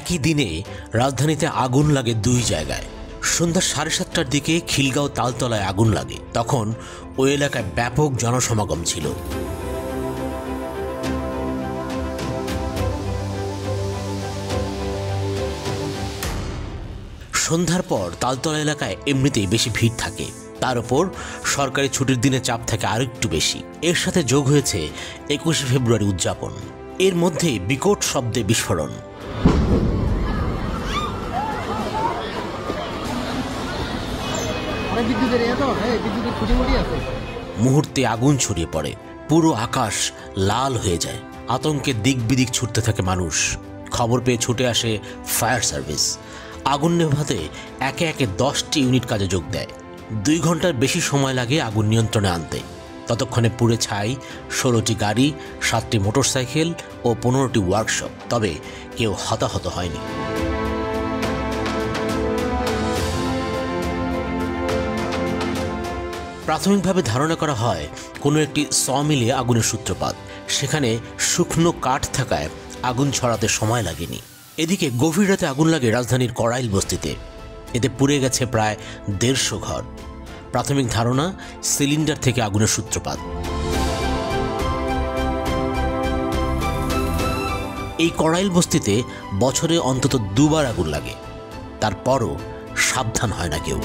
একই দিনে রাজধানীতে আগুন লাগে দুই জায়গায়। সন্ধ্যা 7:30টার দিকে খিলগাঁও তালতলায় আগুন লাগে। তখন ওই এলাকায় ব্যাপক জনসমাগম ছিল। সন্ধ্যার পর তালতলা এলাকায় এমনিতেই বেশি ভিড় থাকে, তার উপর সরকারি ছুটির দিনে চাপ থাকে আরো একটু বেশি। এর সাথে যোগ হয়েছে 21শে ফেব্রুয়ারি উদযাপন। এর মধ্যে বিকট শব্দে বিস্ফোরণ। মুহূর্তে আগুন ছড়িয়ে পড়ে, পুরো আকাশ লাল হয়ে যায়। আতঙ্কে দিক বিদিক ছুটতে থাকে মানুষ। খবর পেয়ে ছুটে আসে ফায়ার সার্ভিস। আগুন নেভাতে একে একে 10টি ইউনিট কাজে যোগ দেয়। 2 ঘন্টার বেশি সময় লাগে আগুন নিয়ন্ত্রণে আনতে। ততক্ষণে পুড়ে ছাই 16টি গাড়ি, 7টি মোটরসাইকেল ও 15টি ওয়ার্কশপ। তবে কেউ হতাহত হয়নি। প্রাথমিকভাবে ধারণা করা হয় কোনো একটি সমিলে আগুনের সূত্রপাত। সেখানে শুকনো কাঠ থাকায় আগুন ছড়াতে সময় লাগেনি। এদিকে গভীর রাতে আগুন লাগে রাজধানীর কড়াইল বস্তিতে। এতে পুড়ে গেছে প্রায় 150 ঘর। প্রাথমিক ধারণা সিলিন্ডার থেকে আগুনের সূত্রপাত। এই কড়াইল বস্তিতে বছরে অন্তত 2বার আগুন লাগে, তারপরও সাবধান হয় না কেউ।